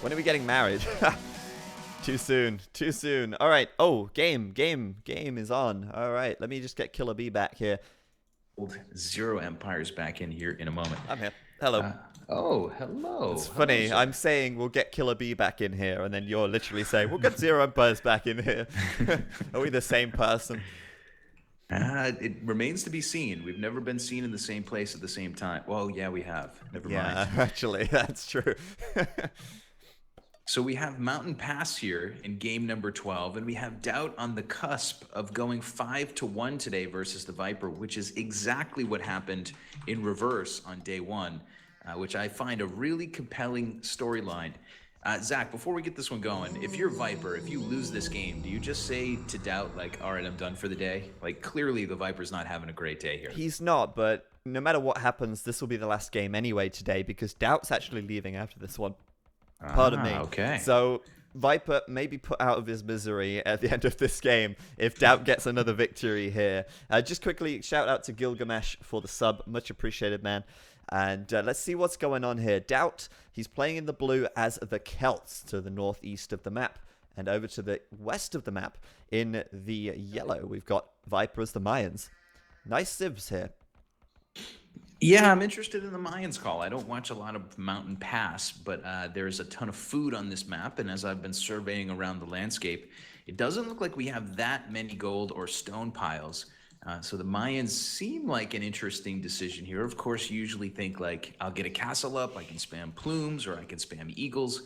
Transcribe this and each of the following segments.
When are we getting married? Too soon. Too soon. All right. Oh, game is on. All right. Let me just get KillerB back here. ZeroEmpires back in here in a moment. I'm here. Hello. Uh, oh, hello. It's Hello, funny. I'm sir. saying we'll get KillerB back in here, and then you're literally saying we'll get ZeroEmpires back in here. Are we the same person? It remains to be seen. We've never been seen in the same place at the same time. Well, yeah, we have. Never mind. Yeah, actually, that's true. So we have Mountain Pass here in game number 12, and we have DauT on the cusp of going 5-1 today versus the Viper, which is exactly what happened in reverse on day one, which I find a really compelling storyline. Zach, before we get this one going, if you're Viper, if you lose this game, do you just say to DauT, like, all right, I'm done for the day? Like, clearly the Viper's not having a great day here. He's not, but no matter what happens, this will be the last game anyway today because DauT's actually leaving after this one. Pardon me. Okay. So Viper may be put out of his misery at the end of this game if DauT gets another victory here. Just quickly, shout out to Gilgamesh for the sub. Much appreciated, man. And let's see what's going on here. DauT, he's playing in the blue as the Celts to the northeast of the map. And over to the west of the map in the yellow, we've got Viper as the Mayans. Nice civs here. Yeah, I'm interested in the Mayans call. I don't watch a lot of Mountain Pass, but there's a ton of food on this map, and as I've been surveying around the landscape, it doesn't look like we have that many gold or stone piles. So the Mayans seem like an interesting decision here. Of course, you usually think like, I'll get a castle up, I can spam plumes, or I can spam eagles.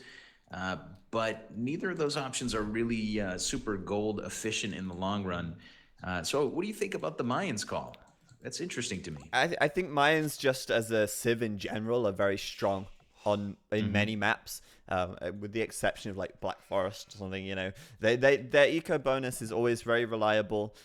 But neither of those options are really super gold efficient in the long run. So what do you think about the Mayans call? That's interesting to me. I think Mayans, just as a civ in general, are very strong in many maps, with the exception of like Black Forest or something. You know, their eco bonus is always very reliable.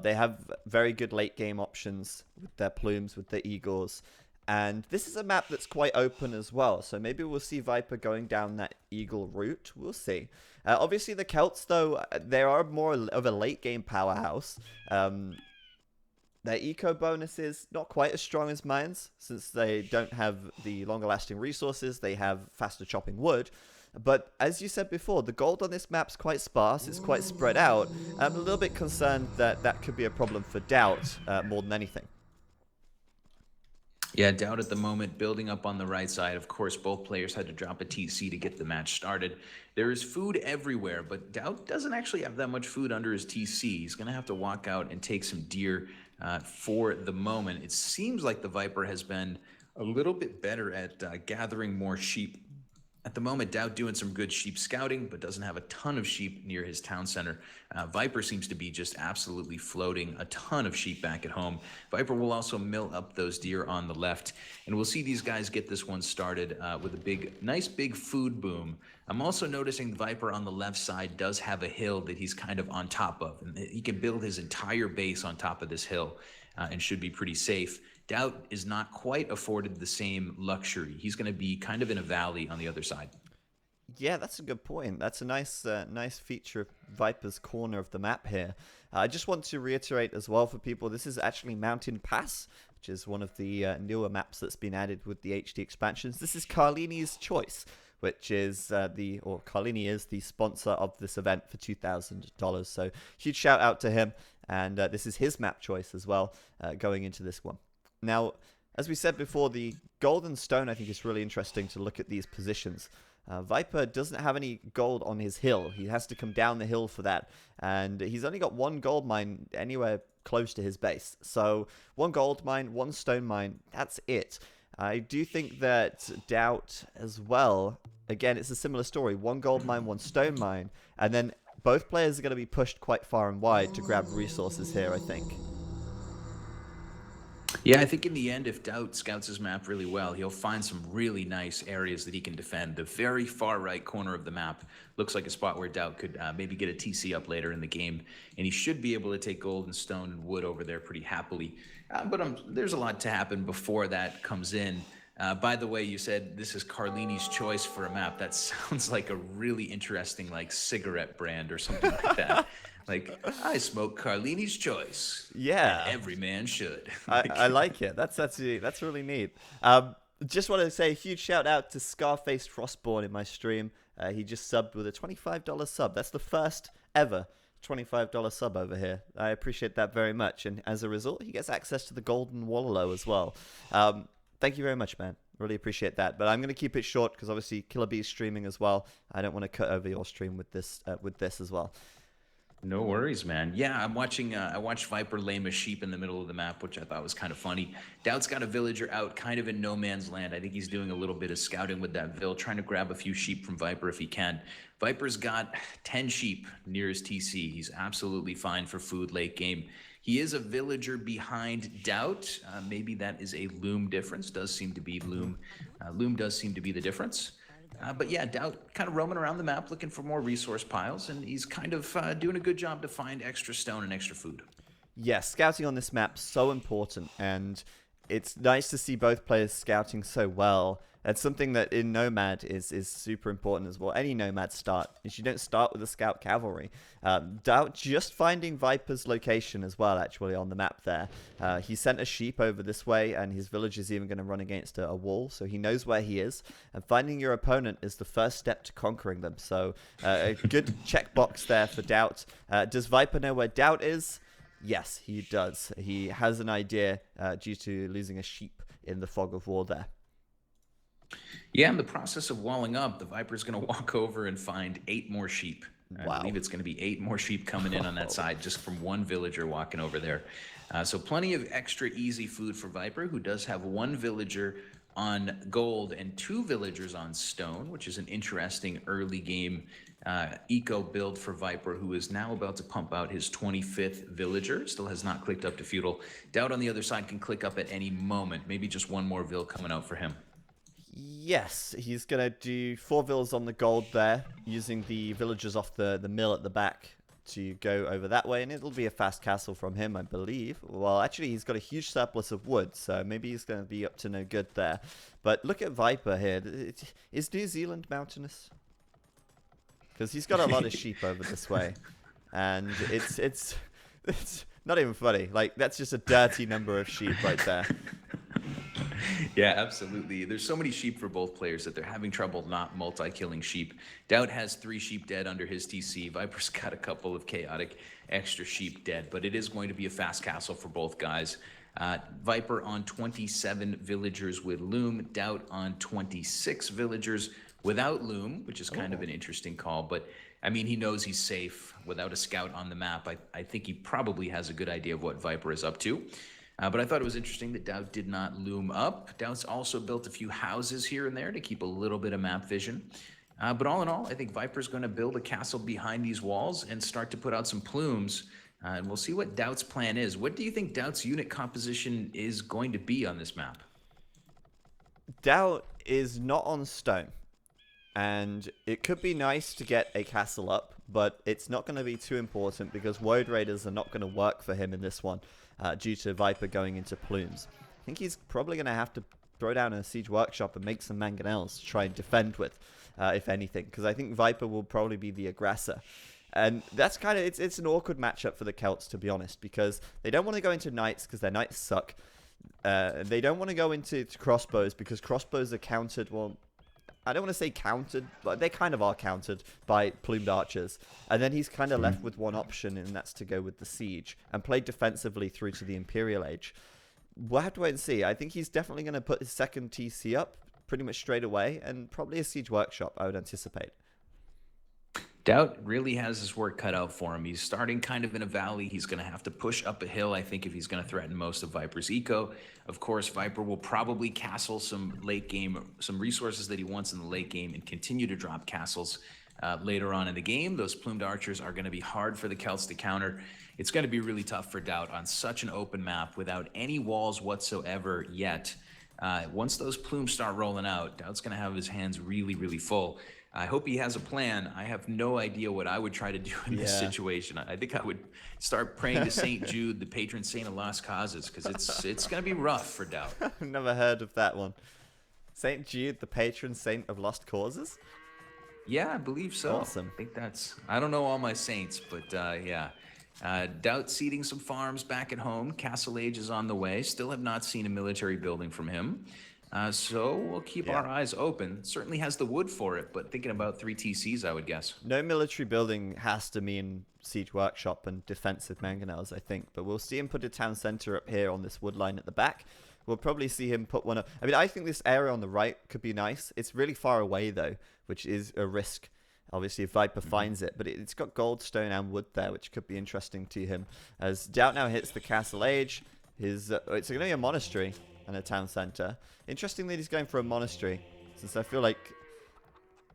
They have very good late game options with their plumes, with their eagles, and this is a map that's quite open as well. So maybe we'll see Viper going down that eagle route. We'll see. Obviously, the Celts, though, they are more of a late game powerhouse. Their eco bonus is not quite as strong as Mayans, since they don't have the longer lasting resources. They have faster chopping wood. But as you said before, the gold on this map's quite sparse. It's quite spread out. I'm a little bit concerned that that could be a problem for DauT more than anything. Yeah, DauT at the moment building up on the right side. Of course, both players had to drop a TC to get the match started. There is food everywhere, but DauT doesn't actually have that much food under his TC. He's going to have to walk out and take some deer for the moment. It seems like the Viper has been a little bit better at gathering more sheep. At the moment, DauT doing some good sheep scouting, but doesn't have a ton of sheep near his town center. Viper seems to be just absolutely floating a ton of sheep back at home. Viper will also mill up those deer on the left, and we'll see these guys get this one started with a nice big food boom. I'm also noticing the Viper on the left side does have a hill that he's kind of on top of, and he can build his entire base on top of this hill and should be pretty safe. DauT is not quite afforded the same luxury. He's going to be kind of in a valley on the other side. Yeah, that's a good point. That's a nice feature of Viper's corner of the map here. I just want to reiterate as well for people, this is actually Mountain Pass, which is one of the newer maps that's been added with the HD expansions. This is Carlini's choice, which is Carlini is the sponsor of this event for $2,000. So huge shout out to him. And this is his map choice as well, going into this one. Now, as we said before, the golden stone, I think, is really interesting to look at these positions. Viper doesn't have any gold on his hill. He has to come down the hill for that. And he's only got one gold mine anywhere close to his base. So one gold mine, one stone mine, that's it. I do think that DauT as well, again, it's a similar story. One gold mine, one stone mine. And then both players are going to be pushed quite far and wide to grab resources here, I think. Yeah, I think in the end, if DauT scouts his map really well, he'll find some really nice areas that he can defend. The very far right corner of the map looks like a spot where DauT could maybe get a TC up later in the game, and he should be able to take gold and stone and wood over there pretty happily. But there's a lot to happen before that comes in. By the way, you said this is Carlini's choice for a map. That sounds like a really interesting like cigarette brand or something like that. Like, I smoke Carlini's choice. Yeah. And every man should. I like it. That's really neat. Just want to say a huge shout out to Scarface Frostborn in my stream. He just subbed with a $25 sub. That's the first ever $25 sub over here. I appreciate that very much. And as a result, he gets access to the golden Wallow as well. Thank you very much, man. Really appreciate that. But I'm going to keep it short because obviously KillerB is streaming as well. I don't want to cut over your stream with this as well. No worries, man. Yeah, I'm watching. I watched Viper lame a sheep in the middle of the map, which I thought was kind of funny. DauT's got a villager out kind of in no man's land. I think he's doing a little bit of scouting with that vill, trying to grab a few sheep from Viper if he can. Viper's got 10 sheep near his TC. He's absolutely fine for food late game. He is a villager behind DauT. Maybe that is a loom difference. Does seem to be loom. Loom does seem to be the difference. But yeah, DauT kind of roaming around the map looking for more resource piles, and he's kind of doing a good job to find extra stone and extra food. Yeah, scouting on this map so important, and it's nice to see both players scouting so well. That's something that in Nomad is super important as well. Any Nomad start is you don't start with a scout cavalry. DauT just finding Viper's location as well, actually, on the map there. He sent a sheep over this way, and his village is even going to run against a wall, so he knows where he is. And finding your opponent is the first step to conquering them. So a good checkbox there for DauT. Does Viper know where DauT is? Yes, he does. He has an idea due to losing a sheep in the fog of war there. Yeah, in the process of walling up, the Viper's going to walk over and find 8 more sheep. Wow. I believe it's going to be 8 more sheep coming in on that side just from one villager walking over there. So plenty of extra easy food for Viper, who does have 1 villager on gold and 2 villagers on stone, which is an interesting early game eco build for Viper, who is now about to pump out his 25th villager. Still has not clicked up to feudal. DauT on the other side can click up at any moment. Maybe just 1 more vill coming out for him. Yes, he's going to do 4 vills on the gold there, using the villagers off the mill at the back to go over that way, and it'll be a fast castle from him, I believe. Well, actually, he's got a huge surplus of wood, so maybe he's going to be up to no good there. But look at Viper here. Is New Zealand mountainous? Because he's got a lot of sheep over this way, and it's not even funny. Like, that's just a dirty number of sheep right there. Yeah, absolutely. There's so many sheep for both players that they're having trouble not multi-killing sheep. DauT has 3 sheep dead under his TC. Viper's got a couple of chaotic extra sheep dead, but it is going to be a fast castle for both guys. Viper on 27 villagers with loom, DauT on 26 villagers without loom, which is kind of an interesting call, but I mean, he knows he's safe without a scout on the map. I think he probably has a good idea of what Viper is up to. But I thought it was interesting that DauT did not loom up. DauT's also built a few houses here and there to keep a little bit of map vision. But all in all, I think Viper's going to build a castle behind these walls and start to put out some plumes. And we'll see what DauT's plan is. What do you think DauT's unit composition is going to be on this map? DauT is not on stone. And it could be nice to get a castle up, but it's not going to be too important because Woad Raiders are not going to work for him in this one due to Viper going into plumes. I think he's probably going to have to throw down a siege workshop and make some mangonels to try and defend with, if anything, because I think Viper will probably be the aggressor. And that's kind of, it's an awkward matchup for the Celts, to be honest, because they don't want to go into knights because their knights suck. They don't want to go into crossbows because crossbows are countered, well, I don't want to say countered, but they kind of are countered by plumed archers. And then he's kind of left with one option, and that's to go with the siege and play defensively through to the Imperial Age. We'll have to wait and see. I think he's definitely going to put his second TC up pretty much straight away, and probably a siege workshop, I would anticipate. DauT really has his work cut out for him. He's starting kind of in a valley. He's going to have to push up a hill, I think, if he's going to threaten most of Viper's eco. Of course, Viper will probably castle some late game, some resources that he wants in the late game and continue to drop castles later on in the game. Those plumed archers are going to be hard for the Celts to counter. It's going to be really tough for DauT on such an open map without any walls whatsoever yet. Once those plumes start rolling out, DauT's going to have his hands really, really full. I hope he has a plan. I have no idea what I would try to do in this situation. I think I would start praying to St. Jude, the patron saint of lost causes, because it's going to be rough for DauT. I've never heard of that one. St. Jude, the patron saint of lost causes? Yeah, I believe so. Awesome. I think that's, I don't know all my saints, but yeah. DauT seeding some farms back at home. Castle Age is on the way. Still have not seen a military building from him. So we'll keep Yeah. our eyes open. Certainly has the wood for it, but thinking about 3 TCs, I would guess. No military building has to mean siege workshop and defensive mangonels, I think. But we'll see him put a town center up here on this wood line at the back. We'll probably see him put one up. I mean, I think this area on the right could be nice. It's really far away, though, which is a risk. Obviously, if Viper finds it. But it's got gold, stone, and wood there, which could be interesting to him. As DauT now hits the castle age, it's going to be a monastery and a town center. Interesting that he's going for a monastery, since I feel like,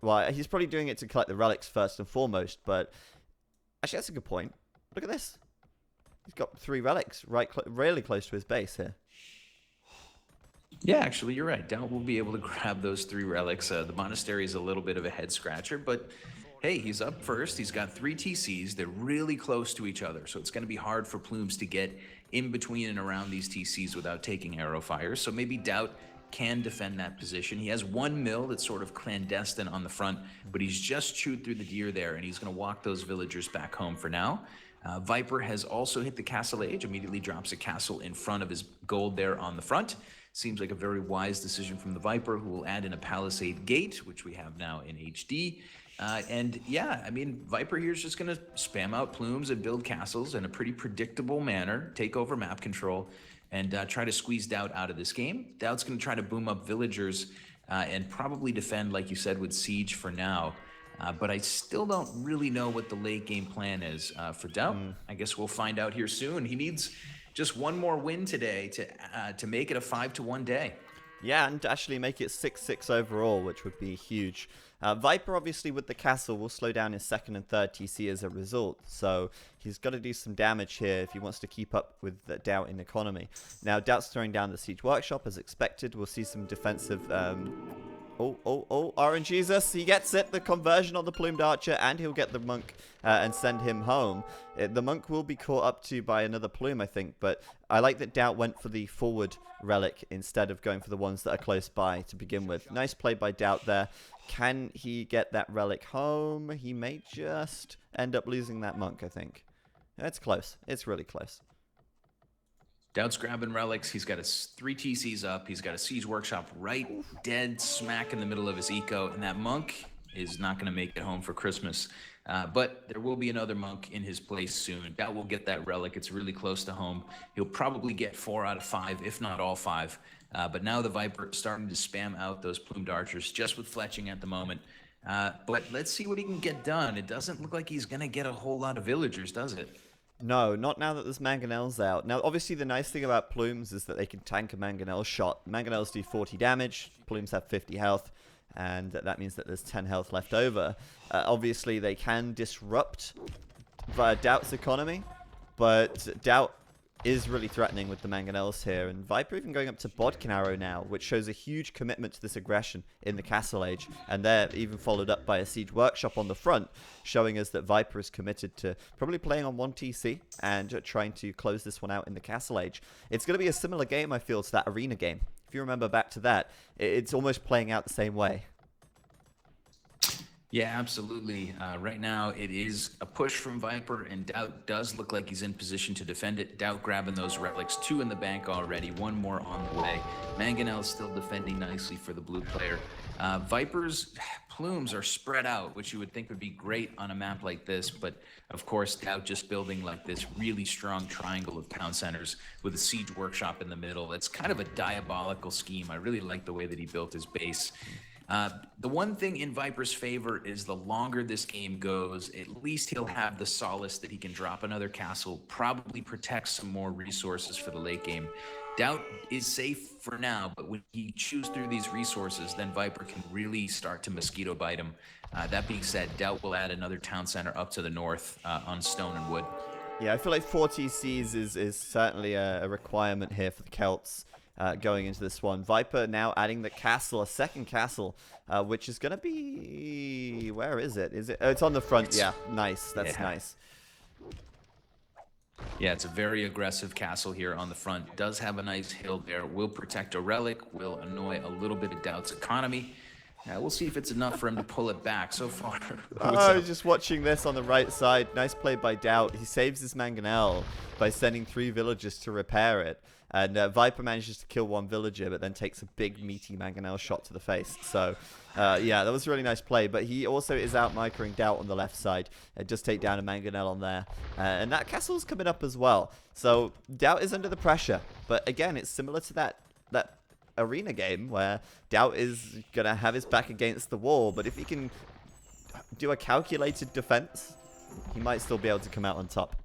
well, he's probably doing it to collect the relics first and foremost, but actually that's a good point. Look at this. He's got 3 relics really close to his base here. Yeah, actually, you're right. DauT will be able to grab those 3 relics. The monastery is a little bit of a head scratcher, but hey, he's up first. He's got 3 TCs. They're really close to each other, so it's going to be hard for Plumes to get in between and around these TCs without taking arrow fire. So maybe DauT can defend that position. He has 1 mill that's sort of clandestine on the front, but he's just chewed through the deer there, and he's going to walk those villagers back home for now. Viper has also hit the castle age, immediately drops a castle in front of his gold there on the front. Seems like a very wise decision from the Viper, who will add in a palisade gate, which we have now in HD. And yeah, I mean, Viper here is just going to spam out plumes and build castles in a pretty predictable manner, take over map control, and try to squeeze DauT out of this game. DauT's going to try to boom up villagers and probably defend, like you said, with siege for now. But I still don't really know what the late game plan is for DauT. I guess we'll find out here soon. He needs just 1 more win today to make it a 5-1 day. Yeah, and to actually make it 6-6 overall, which would be huge. Viper, obviously, with the castle, will slow down his 2nd and 3rd TC as a result. So he's got to do some damage here if he wants to keep up with DauT in economy. Now, DauT's throwing down the siege workshop as expected. We'll see some defensive... RNGesus, he gets it, the conversion on the plumed archer, and he'll get the monk and send him home. The monk will be caught up to by another plume, I think, but I like that DauT went for the forward relic instead of going for the ones that are close by to begin with. Nice play by DauT there. Can he get that relic home? He may just end up losing that monk, I think. It's close. It's really close. DauT's grabbing relics. He's got 3 TCs up. He's got a siege workshop right dead smack in the middle of his eco, and that monk is not going to make it home for Christmas. But there will be another monk in his place soon. DauT will get that relic. It's really close to home. He'll probably get 4 out of 5, if not all 5. But now the Viper starting to spam out those plumed archers just with fletching at the moment. But let's see what he can get done. It doesn't look like he's going to get a whole lot of villagers, does it? No, not now that there's mangonels out. Now, obviously, the nice thing about plumes is that they can tank a mangonel shot. Mangonels do 40 damage, plumes have 50 health, and that means that there's 10 health left over. Obviously, they can disrupt DauT's economy, but DauT is really threatening with the mangonels here, and Viper even going up to Bodkin Arrow now, which shows a huge commitment to this aggression in the Castle Age, and they're even followed up by a Siege Workshop on the front, showing us that Viper is committed to probably playing on 1 TC and trying to close this one out in the Castle Age. It's going to be a similar game, I feel, to that Arena game. If you remember back to that, it's almost playing out the same way. Yeah, absolutely. Right now, it is a push from Viper, and DauT does look like he's in position to defend it. DauT grabbing those relics, 2 in the bank already, 1 more on the way. Mangonel still defending nicely for the blue player. Viper's plumes are spread out, which you would think would be great on a map like this, but of course, DauT just building like this really strong triangle of town centers with a siege workshop in the middle. It's kind of a diabolical scheme. I really like the way that he built his base. The one thing in Viper's favor is the longer this game goes, at least he'll have the solace that he can drop another castle, probably protect some more resources for the late game. DauT is safe for now, but when he chews through these resources, then Viper can really start to mosquito bite him. That being said, DauT will add another town center up to the north on stone and wood. Yeah, I feel like 4 TCs is certainly a requirement here for the Celts. Going into this one. Viper now adding the castle, a second castle, which is going to be... Where is it? Is it? Oh, it's on the front. Yeah, nice. That's nice. Yeah, it's a very aggressive castle here on the front. Does have a nice hill there. Will protect a relic. Will annoy a little bit of DauT's economy. We'll see if it's enough for him to pull it back so far. Just watching this on the right side. Nice play by DauT. He saves his mangonel by sending 3 villagers to repair it. And Viper manages to kill one villager, but then takes a big, meaty mangonel shot to the face. So, yeah, that was a really nice play. But he also is out-microing DauT on the left side. It does take down a mangonel on there. And that castle's coming up as well. So, DauT is under the pressure. But again, it's similar to that arena game where DauT is going to have his back against the wall. But if he can do a calculated defense, he might still be able to come out on top.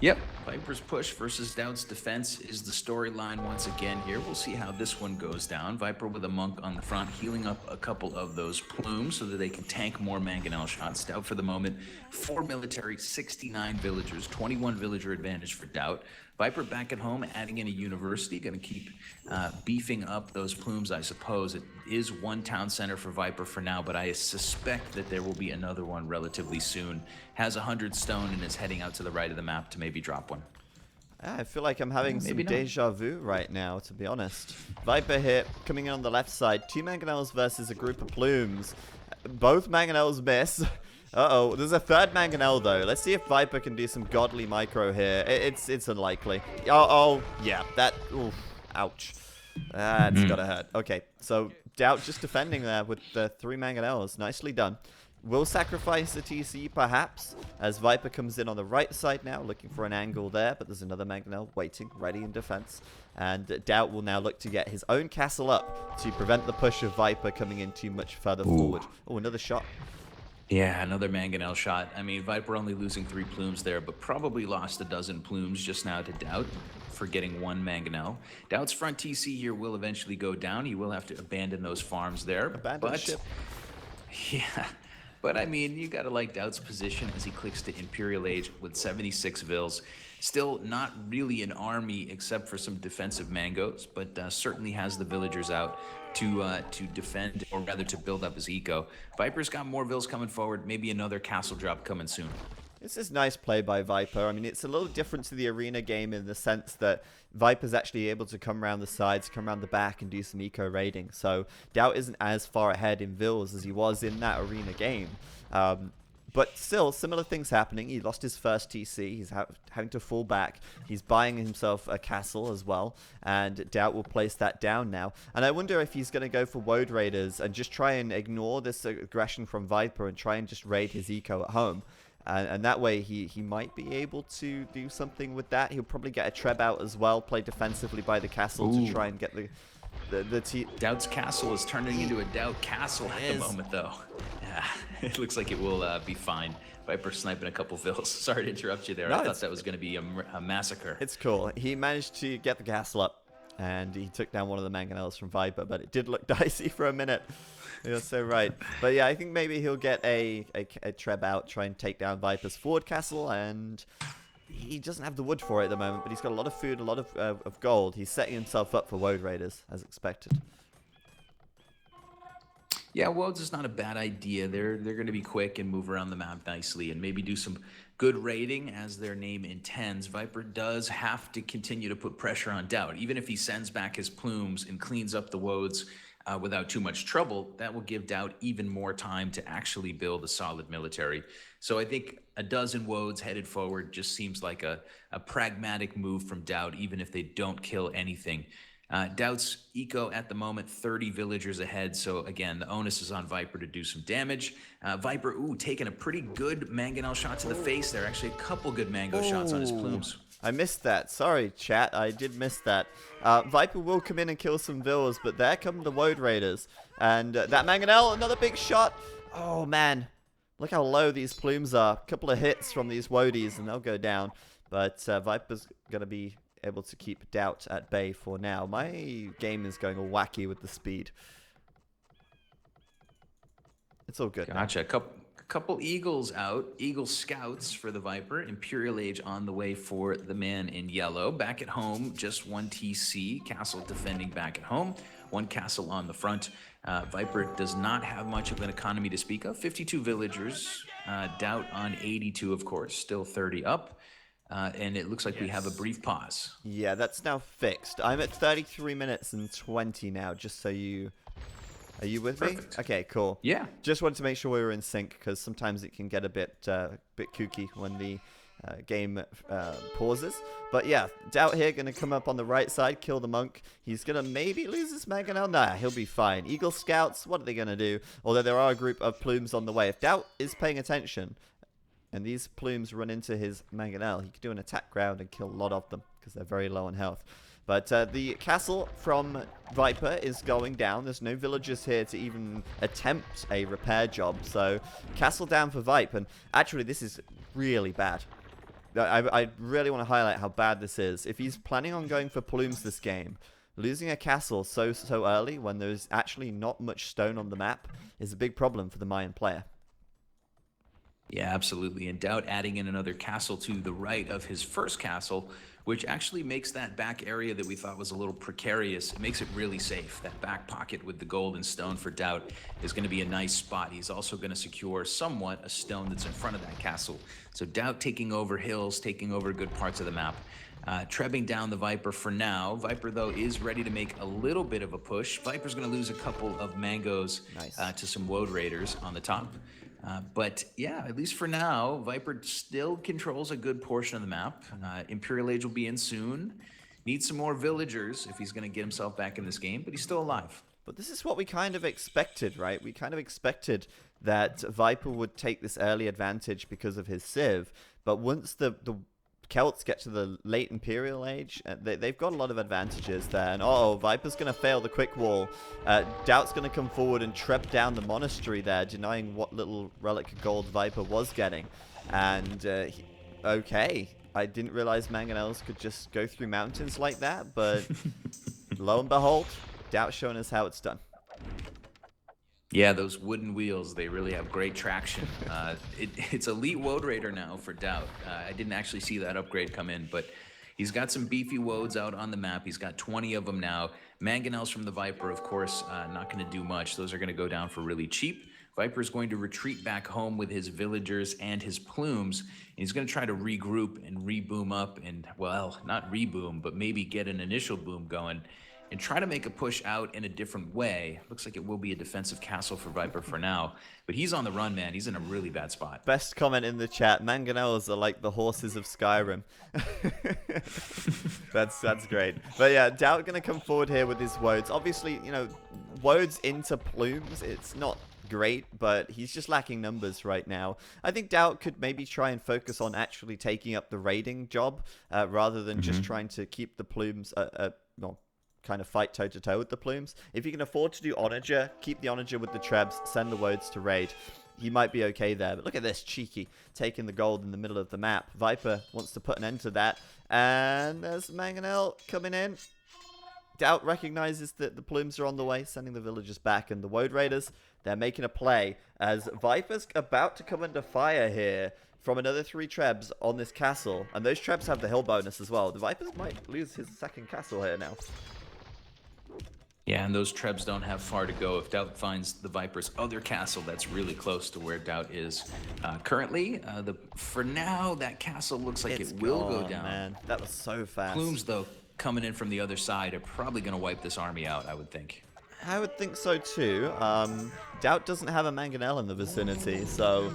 Yep, Viper's push versus DauT's defense is the storyline once again here. We'll see how this one goes down. Viper with a monk on the front, healing up a couple of those plumes so that they can tank more mangonel shots. DauT for the moment, 4 military, 69 villagers, 21 villager advantage for DauT. Viper back at home, adding in a university, going to keep beefing up those plumes, I suppose. It is one town center for Viper for now, but I suspect that there will be another one relatively soon. Has 100 stone and is heading out to the right of the map to maybe drop one. I feel like I'm having some not. deja vu right now, to be honest. Viper here, coming in on the left side. 2 mangonels versus a group of plumes. Both mangonels miss. Uh-oh, there's a third mangonel, though. Let's see if Viper can do some godly micro here. It's unlikely. Oh, yeah, that... Oof, ouch. That's gotta hurt. Okay, so DauT just defending there with the 3 mangonels. Nicely done. Will sacrifice a TC, perhaps, as Viper comes in on the right side now, looking for an angle there, but there's another mangonel waiting, ready in defense. And DauT will now look to get his own castle up to prevent the push of Viper coming in too much further forward. Oh, another shot. Yeah, another mangonel shot. I mean, Viper only losing 3 plumes there, but probably lost a dozen plumes just now to DauT for getting 1 mangonel. DauT's front TC here will eventually go down. He will have to abandon those farms there. Abandon ship. Yeah, but I mean, you gotta like DauT's position as he clicks to Imperial Age with 76 vills. Still not really an army except for some defensive mangoes, but certainly has the villagers out to defend, or rather to build up his eco. Viper's got more vills coming forward, maybe another castle drop coming soon. This is nice play by Viper. I mean, it's a little different to the arena game in the sense that Viper's actually able to come around the sides, come around the back, and do some eco raiding. So DauT isn't as far ahead in vills as he was in that arena game. But still, similar things happening. He lost his first TC. He's having to fall back. He's buying himself a castle as well. And DauT will place that down now. And I wonder if he's going to go for Woad Raiders and just try and ignore this aggression from Viper and try and just raid his eco at home. And that way, he might be able to do something with that. He'll probably get a Treb out as well, play defensively by the castle to try and get the DauT's castle is turning into a DauT castle at the moment, though. Yeah, it looks like it will be fine. Viper sniping a couple vills. Sorry to interrupt you there. No, I thought that was going to be a massacre. It's cool. He managed to get the castle up, and he took down one of the mangonels from Viper, but it did look dicey for a minute. You're so right. But yeah, I think maybe he'll get a Treb out, try and take down Viper's forward castle, and he doesn't have the wood for it at the moment, but he's got a lot of food, a lot of gold. He's setting himself up for Woad Raiders, as expected. Yeah, Woads is not a bad idea. They're going to be quick and move around the map nicely and maybe do some good raiding as their name intends. Viper does have to continue to put pressure on DauT. Even if he sends back his plumes and cleans up the Woads without too much trouble, that will give DauT even more time to actually build a solid military. So I think a dozen Woads headed forward just seems like a pragmatic move from DauT, even if they don't kill anything. DauT's eco at the moment, 30 villagers ahead. So again, the onus is on Viper to do some damage. Viper, taking a pretty good mangonel shot to the face there. Actually, a couple good mango shots on his plumes. I missed that. Sorry, chat. I did miss that. Viper will come in and kill some villas, but there come the Woad Raiders. And that mangonel, another big shot. Oh, man. Look how low these plumes are. A couple of hits from these Woadies, and they'll go down. But Viper's going to be able to keep DauT at bay for now. My game is going all wacky with the speed. It's all good. Gotcha. A couple eagles out. Eagle scouts for the Viper. Imperial Age on the way for the man in yellow. Back at home, just 1 TC. Castle defending back at home. 1 castle on the front. Viper does not have much of an economy to speak of. 52 villagers. DauT on 82, of course. Still 30 up. And it looks like we have a brief pause. Yeah, that's now fixed. I'm at 33 minutes and 20 now, just so you... Are you with me? Okay, cool. Yeah. Just wanted to make sure we were in sync, because sometimes it can get a bit kooky when the game pauses. But yeah, DauT here going to come up on the right side, kill the monk. He's going to maybe lose his mangonel. Nah, he'll be fine. Eagle Scouts, what are they going to do? Although there are a group of plumes on the way. If DauT is paying attention and these plumes run into his mangonel, he could do an attack ground and kill a lot of them because they're very low on health. But the castle from Viper is going down. There's no villagers here to even attempt a repair job. So castle down for Viper. And actually, this is really bad. I really want to highlight how bad this is. If he's planning on going for plumes this game, losing a castle so early when there's actually not much stone on the map is a big problem for the Mayan player. Yeah, absolutely. And DauT adding in another castle to the right of his first castle, which actually makes that back area that we thought was a little precarious, it makes it really safe. That back pocket with the gold and stone for DauT is going to be a nice spot. He's also going to secure somewhat a stone that's in front of that castle. So DauT taking over hills, taking over good parts of the map. Trebbing down the Viper for now. Viper, though, is ready to make a little bit of a push. Viper's going to lose a couple of mangoes to some Woad Raiders on the top. But yeah, at least for now, Viper still controls a good portion of the map. Imperial Age will be in soon. Needs some more villagers if he's going to get himself back in this game, but he's still alive. But this is what we kind of expected, right? We kind of expected that Viper would take this early advantage because of his Civ. But once the Celts get to the late Imperial Age, they've got a lot of advantages there. And Viper's going to fail the quick wall. DauT's going to come forward and treb down the monastery there, denying what little relic of gold Viper was getting. And, okay, I didn't realize mangonels could just go through mountains like that, but lo and behold, DauT showing us how it's done. Yeah, those wooden wheels, they really have great traction. It's Elite Woad Raider now for DauT. I didn't actually see that upgrade come in, but he's got some beefy Woads out on the map. He's got 20 of them now. Mangonels from the Viper, of course, not going to do much. Those are going to go down for really cheap. Viper's going to retreat back home with his villagers and his plumes. And he's going to try to regroup and reboom up and, well, not reboom, but maybe get an initial boom going and try to make a push out in a different way. Looks like it will be a defensive castle for Viper for now. But he's on the run, man. He's in a really bad spot. Best comment in the chat, mangonels are like the horses of Skyrim. That's great. But yeah, DauT going to come forward here with his Woads. Obviously, you know, Woads into plumes, it's not great, but he's just lacking numbers right now. I think DauT could maybe try and focus on actually taking up the raiding job rather than just trying to keep the plumes kind of fight toe-to-toe with the plumes. If you can afford to do Onager, keep the Onager with the Trebs, send the Woads to raid. He might be okay there. But look at this, cheeky, taking the gold in the middle of the map. Viper wants to put an end to that. And there's Mangonel coming in. DauT recognizes that the plumes are on the way, sending the villagers back. And the Woad Raiders, they're making a play as Viper's about to come under fire here from another 3 Trebs on this castle. And those Trebs have the hill bonus as well. The Vipers might lose his second castle here now. Yeah, and those Trebs don't have far to go. If DauT finds the Viper's other castle, that's really close to where DauT is currently. For now, that castle looks like it will go down. Man, that was so fast. Plumes, though, coming in from the other side are probably going to wipe this army out, I would think. I would think so too. DauT doesn't have a mangonel in the vicinity, so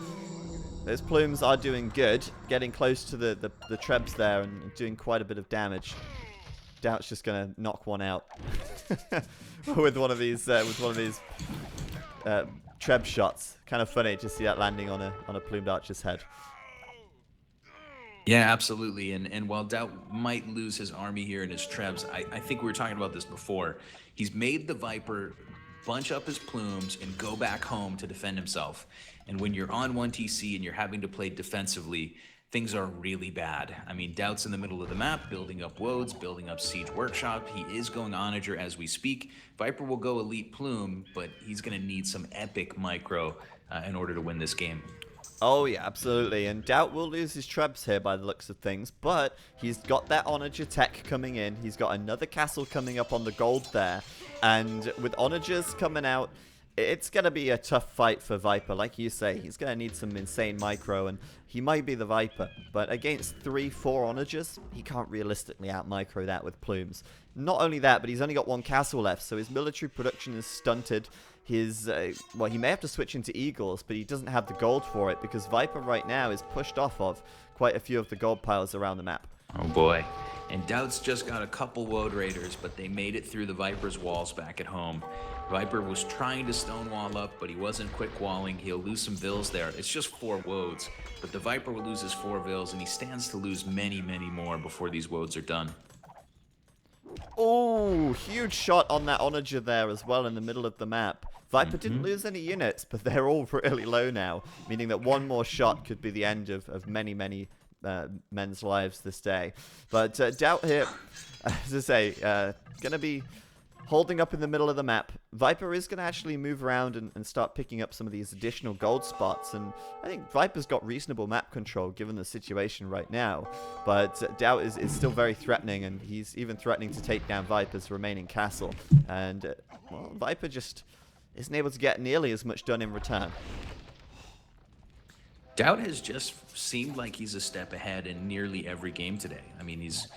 those plumes are doing good, getting close to the Trebs there and doing quite a bit of damage. DauT's just gonna knock one out with one of these Treb shots. Kind of funny to see that landing on a plumed archer's head. Yeah, absolutely. And while DauT might lose his army here and his Trebs, I think we were talking about this before. He's made the Viper bunch up his plumes and go back home to defend himself. And when you're on 1 TC and you're having to play defensively, things are really bad. I mean, DauT's in the middle of the map, building up Woads, building up Siege Workshop. He is going Onager as we speak. Viper will go Elite Plume, but he's going to need some epic micro in order to win this game. Oh, yeah, absolutely. And DauT will lose his Trebs here by the looks of things, but he's got that Onager tech coming in. He's got another castle coming up on the gold there. And with Onagers coming out, it's going to be a tough fight for Viper. Like you say, he's going to need some insane micro, and he might be the Viper. But against 3-4 onagers, he can't realistically out-micro that with plumes. Not only that, but he's only got one castle left, so his military production is stunted. His, well, he may have to switch into Eagles, but he doesn't have the gold for it, because Viper right now is pushed off of quite a few of the gold piles around the map. Oh boy. And DauT's just got a couple Woad Raiders, but they made it through the Viper's walls back at home. Viper was trying to stonewall up, but he wasn't quick walling. He'll lose some vills there. It's just 4 Woads, but the Viper will lose his 4 vills, and he stands to lose many, many more before these Woads are done. Oh, huge shot on that onager there as well in the middle of the map. Viper didn't lose any units, but they're all really low now, meaning that one more shot could be the end of many, many men's lives this day. But DauT here, as I say, going to be holding up in the middle of the map. Viper is going to actually move around and start picking up some of these additional gold spots, and I think Viper's got reasonable map control given the situation right now. But DauT is still very threatening, and he's even threatening to take down Viper's remaining castle. And, well, Viper just isn't able to get nearly as much done in return. DauT has just seemed like he's a step ahead in nearly every game today. I mean, he's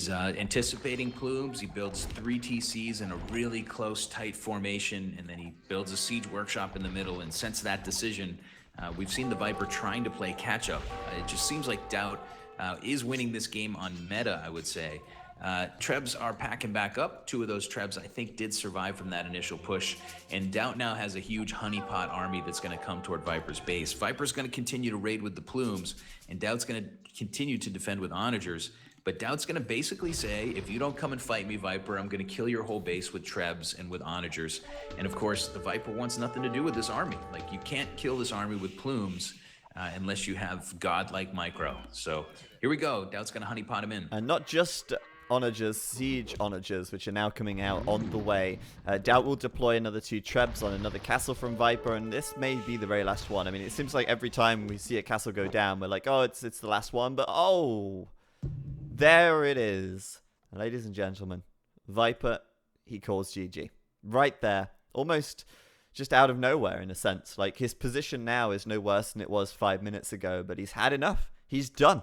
anticipating plumes. He builds 3 TCs in a really close, tight formation, and then he builds a siege workshop in the middle. And since that decision, we've seen the Viper trying to play catch-up. It just seems like DauT is winning this game on meta, I would say. Trebs are packing back up. 2 of those Trebs, I think, did survive from that initial push. And DauT now has a huge honeypot army that's going to come toward Viper's base. Viper's going to continue to raid with the plumes, and DauT's going to continue to defend with onagers. But DauT's going to basically say, if you don't come and fight me, Viper, I'm going to kill your whole base with Trebs and with onagers. And of course, the Viper wants nothing to do with this army. Like, you can't kill this army with plumes unless you have godlike micro. So here we go. DauT's going to honeypot him in. And not just onagers, siege onagers, which are now coming out on the way. DauT will deploy another 2 Trebs on another castle from Viper, and this may be the very last one. I mean, it seems like every time we see a castle go down, we're like, oh, it's the last one, but oh, there it is. Ladies and gentlemen, Viper, he calls GG. Right there. Almost just out of nowhere, in a sense. Like, his position now is no worse than it was 5 minutes ago, but he's had enough. He's done.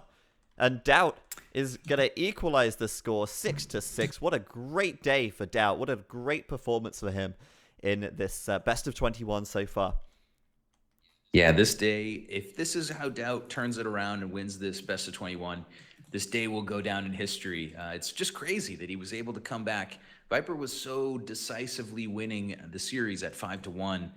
And DauT is going to equalize the score 6-6. What a great day for DauT. What a great performance for him in this best of 21 so far. Yeah, this day, if this is how DauT turns it around and wins this best of 21, this day will go down in history. It's just crazy that he was able to come back. Viper was so decisively winning the series at 5-1.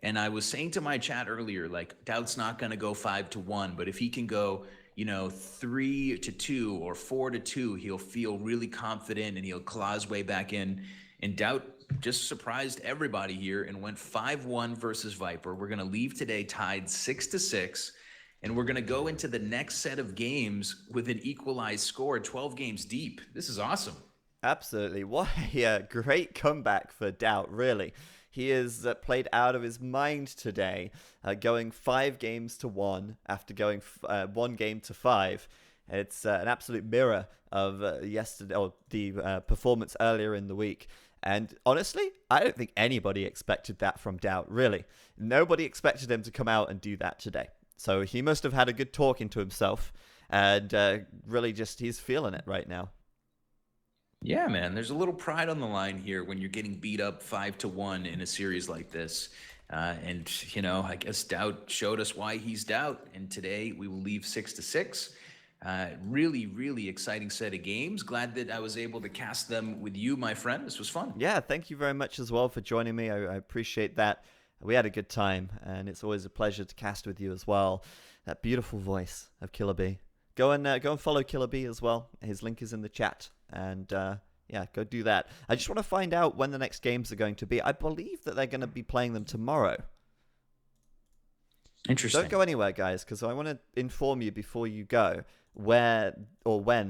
And I was saying to my chat earlier, like, DauT's not going to go 5-1, but if he can go, 3-2 or 4-2, he'll feel really confident and he'll claw his way back in. And DauT just surprised everybody here and went 5-1 versus Viper. We're going to leave today tied 6-6, and we're going to go into the next set of games with an equalized score, 12 games deep. This is awesome. Absolutely. What a great comeback for DauT, really. He is played out of his mind today, going 5-1 after going 1-5. It's an absolute mirror of yesterday, or the performance earlier in the week. And honestly, I don't think anybody expected that from DauT, really. Nobody expected him to come out and do that today. So he must have had a good talking to himself, and really just, he's feeling it right now. Yeah, man, there's a little pride on the line here when you're getting beat up 5-1 in a series like this. And, I guess DauT showed us why he's DauT. And today we will leave 6-6. Really, really exciting set of games. Glad that I was able to cast them with you, my friend. This was fun. Yeah, thank you very much as well for joining me. I appreciate that. We had a good time, and it's always a pleasure to cast with you as well. That beautiful voice of KillerB. Go and follow KillerB as well. His link is in the chat. And yeah, go do that. I just want to find out when the next games are going to be. I believe that they're going to be playing them tomorrow. Interesting. Don't go anywhere, guys, because I want to inform you before you go where or when